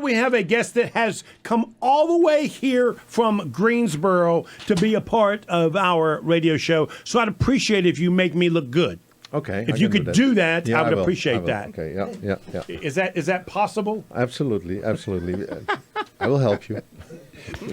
we have a guest that has come all the way here from Greensboro to be a part of our radio show. So I'd appreciate it if you make me look good. Okay. If you could do that, yeah, I would will. appreciate that. Okay, yeah. Is that possible? Absolutely. I will help you.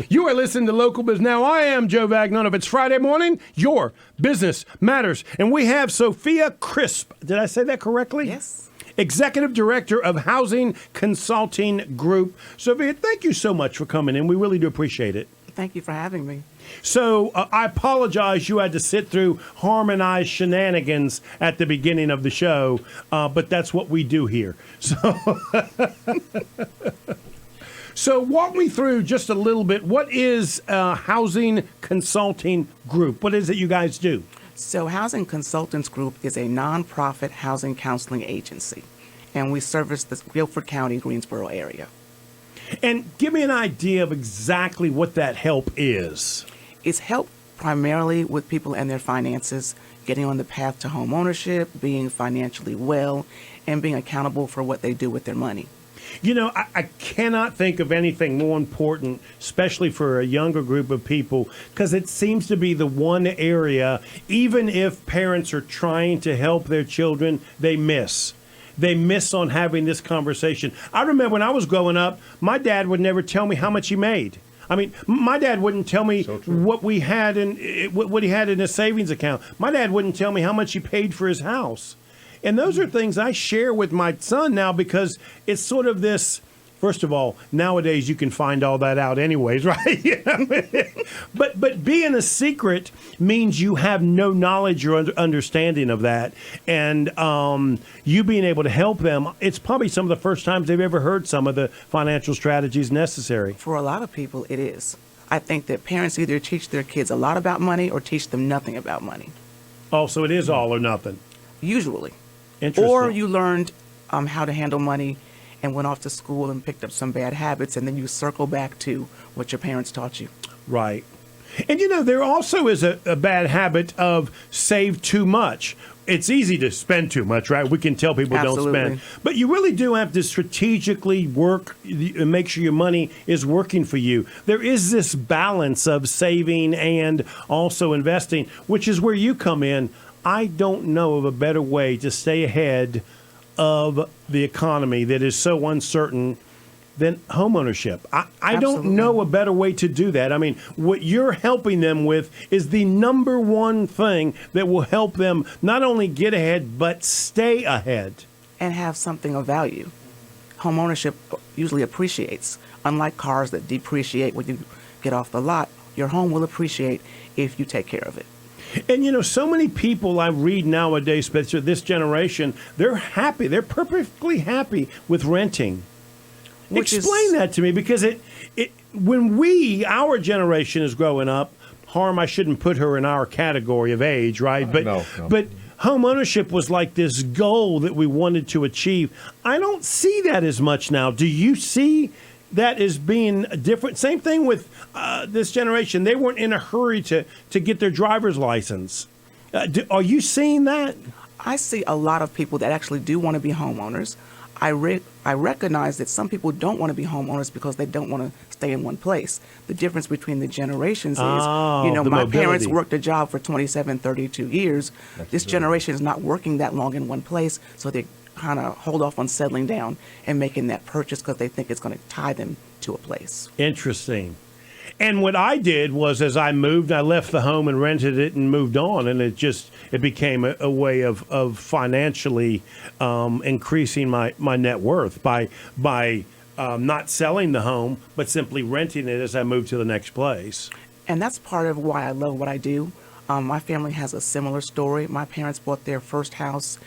You are listening to Local Biz Now. I am Joe Vagnone. If it's Friday morning, your business matters. And we have Sophia Crisp. Did I say that correctly? Yes. Executive Director of Housing Consulting Group. Sophia, thank you so much for coming in. We really do appreciate it. Thank you for having me. So I apologize you had to sit through harmonized shenanigans at the beginning of the show, but that's what we do here. So walk me through just a little bit. What is Housing Consulting Group? What is it you guys do? So Housing Consultants Group is a nonprofit housing counseling agency, and we service the Guilford County, Greensboro area. And give me an idea of exactly what that help is. It's help primarily with people and their finances, getting on the path to home ownership, being financially well, and being accountable for what they do with their money. You know, I cannot think of anything more important, especially for a younger group of people, because it seems to be the one area, even if parents are trying to help their children, they miss. They miss on having this conversation. I remember when I was growing up, my dad would never tell me how much he made. I mean, my dad wouldn't tell me what we had what he had in his savings account. My dad wouldn't tell me how much he paid for his house. And those are things I share with my son now because it's sort of this, first of all, nowadays you can find all that out anyways, right? You know? But being a secret means you have no knowledge or understanding of that. And you being able to help them, it's probably some of the first times they've ever heard some of the financial strategies necessary. For a lot of people, it is. I think that parents either teach their kids a lot about money or teach them nothing about money. Oh, so it is all or nothing. Usually. Interesting. Or you learned how to handle money and went off to school and picked up some bad habits, and then you circle back to what your parents taught you. Right. And, you know, there also is a bad habit of save too much. It's easy to spend too much, right? We can tell people Absolutely. Don't spend. But you really do have to strategically work and make sure your money is working for you. There is this balance of saving and also investing, which is where you come in. I don't know of a better way to stay ahead of the economy that is so uncertain than homeownership. I don't know a better way to do that. I mean, what you're helping them with is the number one thing that will help them not only get ahead, but stay ahead. And have something of value. Homeownership usually appreciates. Unlike cars that depreciate when you get off the lot, your home will appreciate if you take care of it. And, you know, so many people I read nowadays, especially this generation, they're happy. They're perfectly happy with renting. Explain that to me, because when our generation is growing up, I shouldn't put her in our category of age, right? But No. But home ownership was like this goal that we wanted to achieve. I don't see that as much now. Do you see that as being different? Same thing with this generation. They weren't in a hurry to get their driver's license. Are you seeing that? I see a lot of people that actually do want to be homeowners. I recognize that some people don't want to be homeowners because they don't want to stay in one place. The difference between the generations is, my mobility. parents worked a job for 27, 32 years. This generation is not working that long in one place, so they kind of hold off on settling down and making that purchase because they think it's going to tie them to a place. Interesting. And what I did was, as I moved, I left the home and rented it and moved on. And it became a way of financially increasing my net worth by not selling the home, but simply renting it as I moved to the next place. And that's part of why I love what I do. My family has a similar story. My parents bought their first house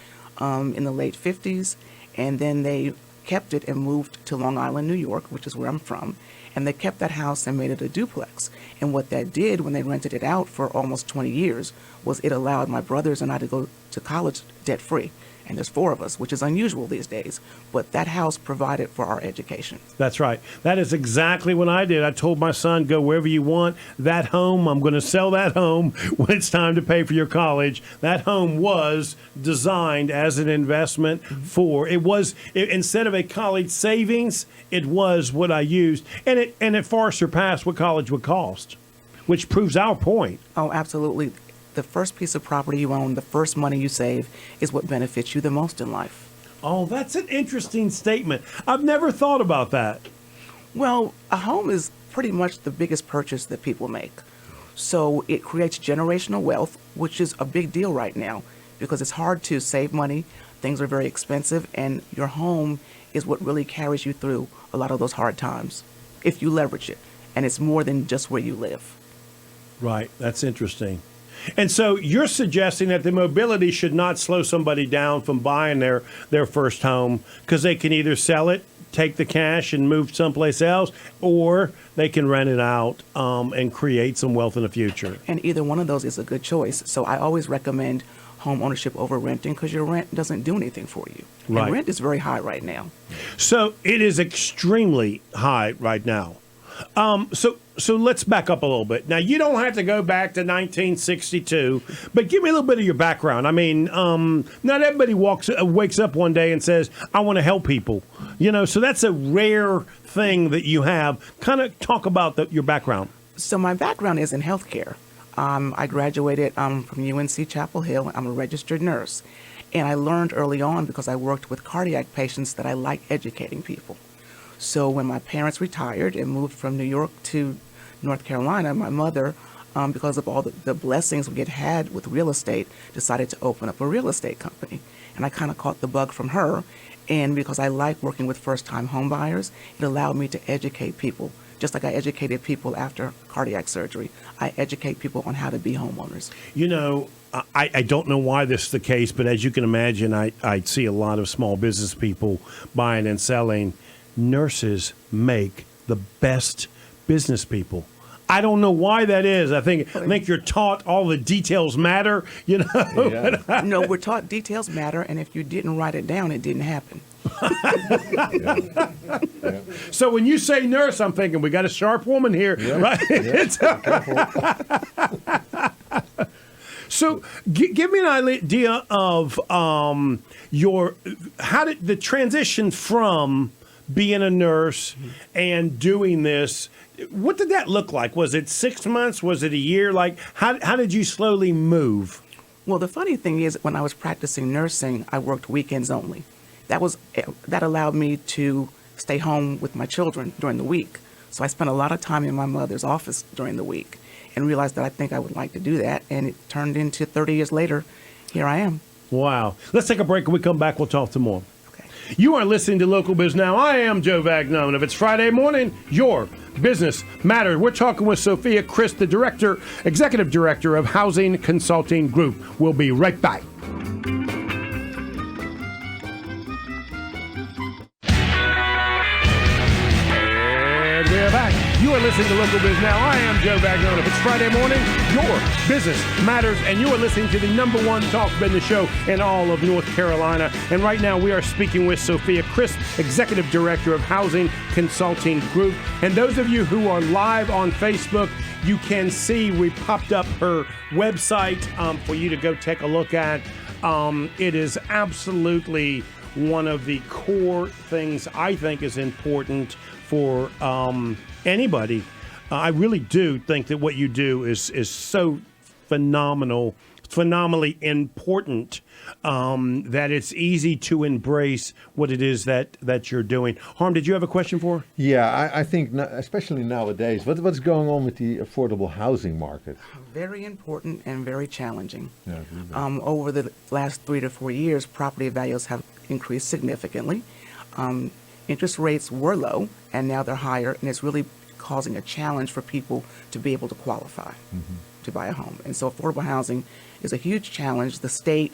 in the late 50s, and then they kept it and moved to Long Island, New York, which is where I'm from. And they kept that house and made it a duplex. And what that did when they rented it out for almost 20 years was it allowed my brothers and I to go to college debt-free. and there's 4 of us, which is unusual these days. But that house provided for our education. That's right. That is exactly what I did. I told my son, go wherever you want. That home, I'm going to sell that home when it's time to pay for your college. That home was designed as an investment for, instead of a college savings, it was what I used. And it far surpassed what college would cost, which proves our point. Oh, absolutely. The first piece of property you own, the first money you save, is what benefits you the most in life. Oh, that's an interesting statement. I've never thought about that. Well, a home is pretty much the biggest purchase that people make. So it creates generational wealth, which is a big deal right now because it's hard to save money. Things are very expensive, and your home is what really carries you through a lot of those hard times if you leverage it. And it's more than just where you live. Right. That's interesting. And so you're suggesting that the mobility should not slow somebody down from buying their first home because they can either sell it, take the cash and move someplace else, or they can rent it out and create some wealth in the future. And either one of those is a good choice. So I always recommend home ownership over renting because your rent doesn't do anything for you. Right. And rent is very high right now. So it is extremely high right now. So let's back up a little bit. Now, you don't have to go back to 1962, but give me a little bit of your background. I mean, not everybody wakes up one day and says, I want to help people. So that's a rare thing that you have. Kind of talk about your background. So my background is in healthcare. I graduated from UNC Chapel Hill. I'm a registered nurse. And I learned early on, because I worked with cardiac patients, that I like educating people. So when my parents retired and moved from New York to North Carolina, my mother, because of all the blessings we had with real estate, decided to open up a real estate company. And I kind of caught the bug from her. And because I like working with first-time home buyers, it allowed me to educate people. Just like I educated people after cardiac surgery, I educate people on how to be homeowners. I don't know why this is the case, but as you can imagine, I see a lot of small business people buying and selling. Nurses make the best business people. I don't know why that is. I think you're taught all the details matter, Yeah. No, we're taught details matter, and if you didn't write it down, it didn't happen. Yeah. So when you say nurse, I'm thinking we got a sharp woman here, right? So give me an idea of how did the transition from being a nurse and doing this, what did that look like? Was it 6 months? Was it a year? Like, how did you slowly move? Well, the funny thing is, when I was practicing nursing, I worked weekends only. That allowed me to stay home with my children during the week. So I spent a lot of time in my mother's office during the week and realized that I think I would like to do that. And it turned into 30 years later, here I am. Wow. Let's take a break. When we come back, we'll talk some more. Okay. You are listening to Local Biz Now. I am Joe Vagnone. If it's Friday morning, your business matters. We're talking with Sophia Crisp, the executive director of Housing Consulting Group. We'll be right back. And we're back. You are listening to Local Biz Now. I am Joe Vagnone. If it's Friday morning, your business matters, and you are listening to the #1 talk business show in all of North Carolina. And right now, we are speaking with Sophia Crisp, Executive Director of Housing Consulting Group. And those of you who are live on Facebook, you can see we popped up her website for you to go take a look at. It is absolutely one of the core things I think is important for anybody. I really do think that what you do is so phenomenally important, that it's easy to embrace what it is that you're doing. Harm, did you have a question for her? Yeah, I think, especially nowadays, what's going on with the affordable housing market? Very important and very challenging. Yeah, Over the last 3 to 4 years, property values have increased significantly. Interest rates were low, and now they're higher, and it's really causing a challenge for people to be able to qualify to buy a home. And so affordable housing is a huge challenge. The state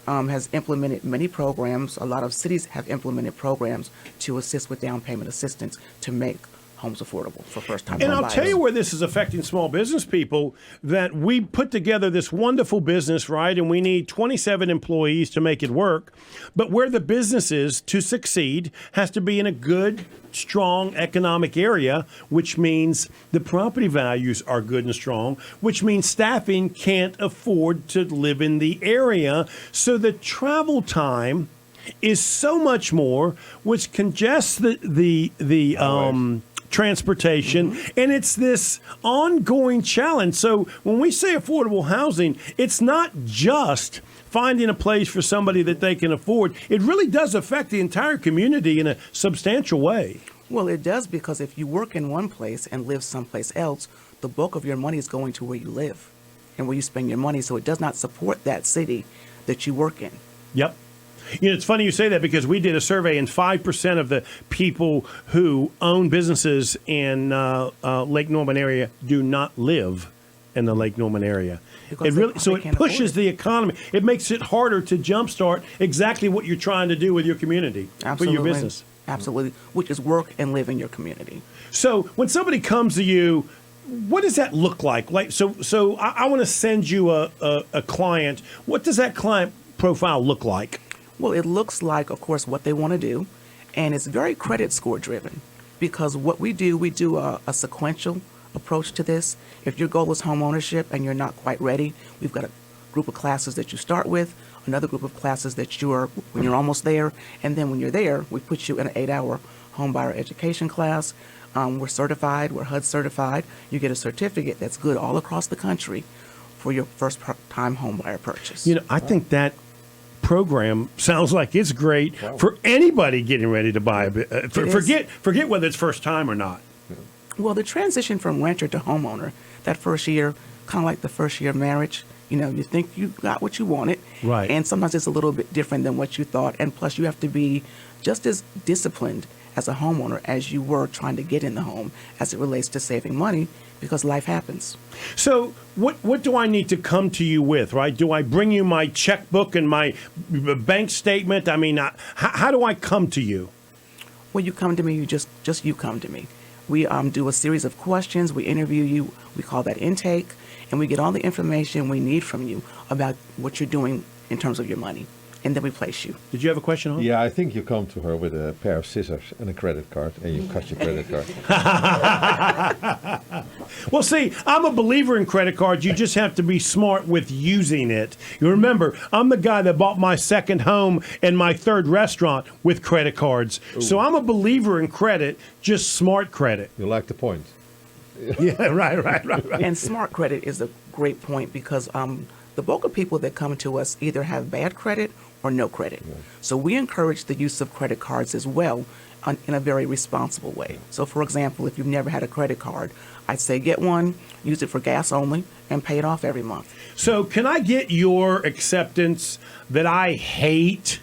has implemented many programs. A lot of cities have implemented programs to assist with down payment assistance to make homes affordable for first-time And home I'll buyers. tell you where this is affecting small business people, that we put together this wonderful business, right? And we need 27 employees to make it work. But where the business is to succeed has to be in a good, strong economic area, which means the property values are good and strong, which means staffing can't afford to live in the area. So the travel time is so much more, which congests the transportation, and it's this ongoing challenge. So when we say affordable housing, it's not just finding a place for somebody that they can afford. It really does affect the entire community in a substantial way. Well, it does, because if you work in one place and live someplace else, the bulk of your money is going to where you live and where you spend your money. So it does not support that city that you work in. Yep. You know, it's funny you say that, because we did a survey, and 5% of the people who own businesses in Lake Norman area do not live in the Lake Norman area. Because It can't pushes afford the economy. It makes it harder to jumpstart exactly what you're trying to do with your community, Absolutely. for your business. Absolutely, which is work and live in your community. So when somebody comes to you, what does that look like? So I want to send you a client. What does that client profile look like? Well, it looks like, of course, what they want to do, and it's very credit score driven, because what we do a sequential approach to this. If your goal is home ownership and you're not quite ready, we've got a group of classes that you start with, another group of classes that when you're almost there, and then when you're there, we put you in an 8-hour home buyer education class. We're certified, we're HUD certified. You get a certificate that's good all across the country for your first time home buyer purchase. You know, I think that program sounds like it's great for anybody getting ready to buy a bit. Forget whether it's first time or not. Well, the transition from renter to homeowner, that first year, kind of like the first year of marriage, you know, you think you got what you wanted. Right. And sometimes it's a little bit different than what you thought. And plus, you have to be just as disciplined as a homeowner as you were trying to get in the home as it relates to saving money, because life happens. So what do I need to come to you with, right? Do I bring you my checkbook and my bank statement? I mean, how do I come to you? Well, you come to me, you come to me. We do a series of questions. We interview you. We call that intake. And we get all the information we need from you about what you're doing in terms of your money. And then we place you. Did you have a question, Hon? Yeah, I think you come to her with a pair of scissors and a credit card, and you cut your credit card. Well, see, I'm a believer in credit cards. You just have to be smart with using it. You remember, I'm the guy that bought my second home and my third restaurant with credit cards. Ooh. So I'm a believer in credit, just smart credit. You like the point. Yeah, right. And smart credit is a great point, because the bulk of people that come to us either have bad credit or no credit. Yeah. So we encourage the use of credit cards as well in a very responsible way. So, for example, if you've never had a credit card, I'd say get one, use it for gas only, and pay it off every month. So can I get your acceptance that I hate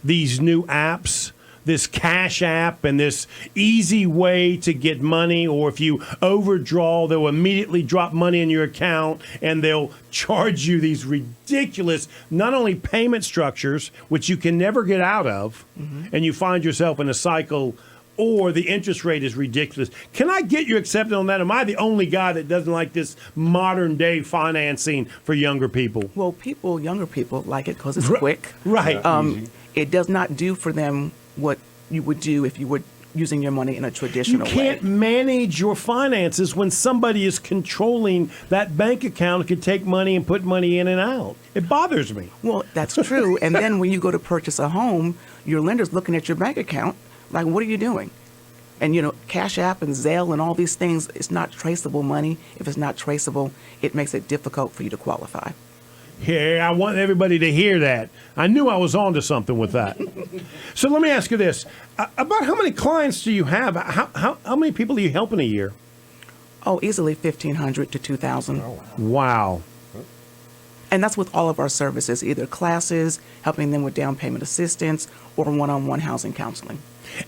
these new apps? This Cash App and this easy way to get money, or if you overdraw, they'll immediately drop money in your account and they'll charge you these ridiculous, not only payment structures, which you can never get out of, and you find yourself in a cycle, or the interest rate is ridiculous. Can I get your acceptance on that? Am I the only guy that doesn't like this modern day financing for younger people? Well, younger people like it because it's quick. Right. It does not do for them what you would do if you were using your money in a traditional way. You can't manage your finances when somebody is controlling that bank account and can take money and put money in and out. It bothers me. Well, that's true. And then when you go to purchase a home, your lender's looking at your bank account like, what are you doing? And, you know, Cash App and Zelle and all these things, it's not traceable money. If it's not traceable, it makes it difficult for you to qualify. Yeah, I want everybody to hear that. I knew I was onto something with that. So let me ask you this. About how many clients do you have? How many people do you help in a year? Oh, easily 1,500 to 2,000. Oh, wow. And that's with all of our services, either classes, helping them with down payment assistance, or one-on-one housing counseling.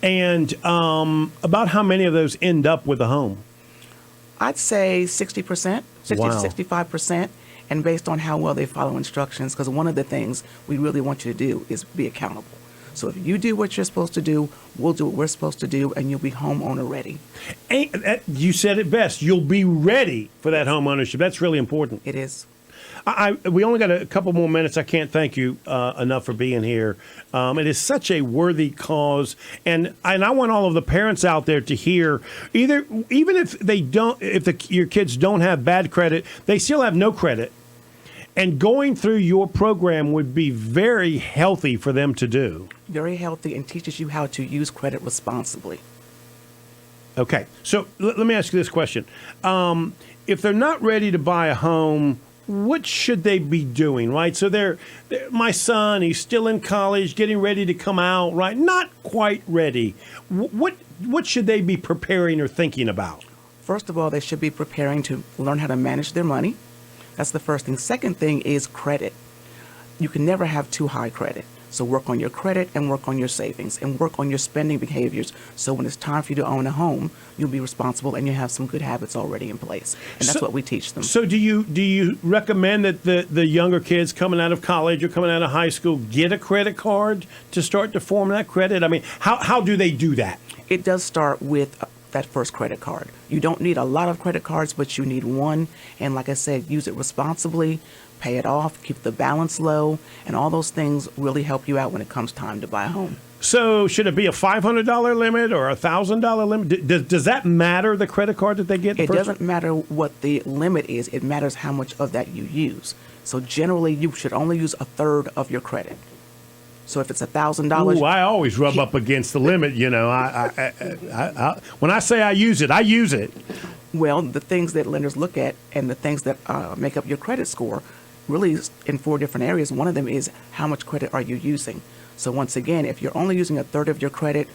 And about how many of those end up with a home? I'd say 60%, 60 Wow. to 65%. And based on how well they follow instructions, because one of the things we really want you to do is be accountable. So if you do what you're supposed to do, we'll do what we're supposed to do, and you'll be homeowner ready. You said it best. You'll be ready for that home ownership. That's really important. It is. We only got a couple more minutes. I can't thank you enough for being here. It is such a worthy cause, and I want all of the parents out there to hear. Even if they don't, your kids don't have bad credit, they still have no credit, and going through your program would be very healthy for them to do. Very healthy, and teaches you how to use credit responsibly. Okay, so let me ask you this question: if they're not ready to buy a home, what should they be doing, right? So my son, he's still in college, getting ready to come out, right? Not quite ready. What should they be preparing or thinking about? First of all, they should be preparing to learn how to manage their money. That's the first thing. Second thing is credit. You can never have too high credit. So work on your credit and work on your savings and work on your spending behaviors. So when it's time for you to own a home, you'll be responsible and you have some good habits already in place. And that's what we teach them. So do you recommend that the younger kids coming out of college or coming out of high school get a credit card to start to form that credit? I mean, how do they do that? It does start with that first credit card. You don't need a lot of credit cards, but you need one. And like I said, use it responsibly. Pay it off, keep the balance low, and all those things really help you out when it comes time to buy a home. So should it be a $500 limit or a $1,000 limit? Does that matter, the credit card that they get? It doesn't matter what the limit is. It matters how much of that you use. So generally, you should only use a third of your credit. So if it's $1,000, I always rub up against the limit. You know, when I say I use it, I use it. Well, the things that lenders look at and the things that make up your credit score really in 4 different areas. One of them is how much credit are you using? So once again, if you're only using a third of your credit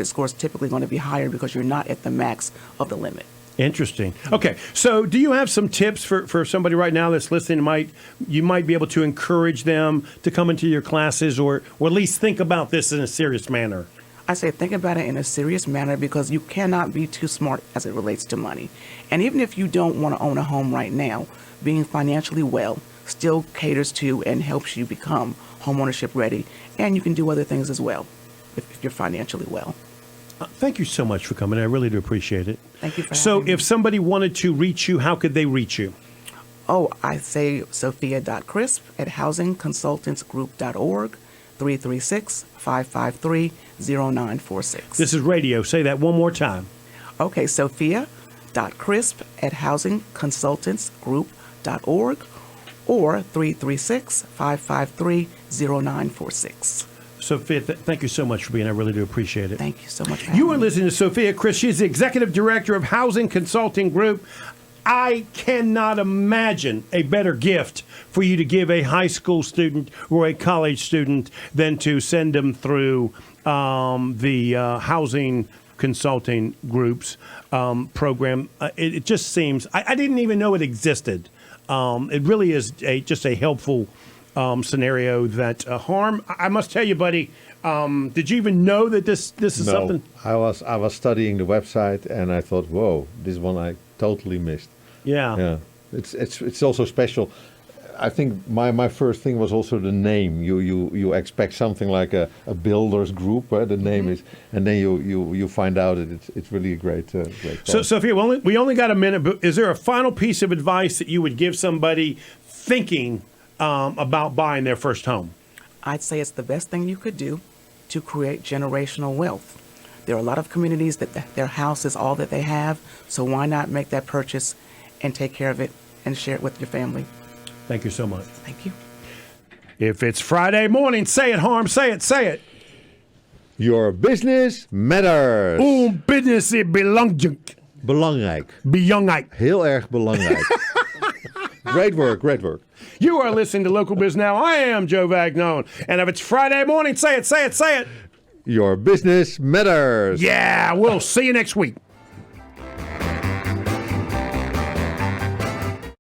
score is typically going to be higher because you're not at the max of the limit. Interesting. Okay, so do you have some tips for somebody right now that's listening? You might be able to encourage them to come into your classes or at least think about this in a serious manner? I say think about it in a serious manner because you cannot be too smart as it relates to money. And even if you don't want to own a home right now, being financially well still caters to and helps you become homeownership ready. And you can do other things as well if you're financially well. Thank you so much for coming. I really do appreciate it. Thank you for having So me. if somebody wanted to reach you, how could they reach you? Oh, I say Sophia.Crisp at housingconsultantsgroup.org, 336-553-0946. This is radio. Say that one more time. Okay, Sophia.Crisp at housingconsultantsgroup.org or 336-553-0946. Sophia, thank you so much for being here. I really do appreciate it. Thank you so much for having You are me. listening to Sophia Crisp. She's the Executive Director of Housing Consulting Group. I cannot imagine a better gift for you to give a high school student or a college student than to send them through the Housing Consulting Group's program. It just seems, I didn't even know it existed. It really is just a helpful scenario that Harm. I must tell you, buddy. Did you even know that this is something? I was studying the website and I thought, whoa, this one I totally missed. Yeah. It's also special. I think my first thing was also the name. You expect something like a builders group, right? The name is, and then you find out that it's really a great. So Sophia, we only got a minute. But is there a final piece of advice that you would give somebody thinking about buying their first home? I'd say it's the best thing you could do to create generational wealth. There are a lot of communities that their house is all that they have, so why not make that purchase and take care of it and share it with your family? Thank you so much. Thank you. If it's Friday morning, say it, Harm. Say it. Your business matters. Business is belangrijk. Belangrijk. Belangrijk. Heel erg belangrijk. Great work. You are listening to Local Biz Now. I am Joe Vagnone. And if it's Friday morning, say it. Your business matters. Yeah, we'll see you next week.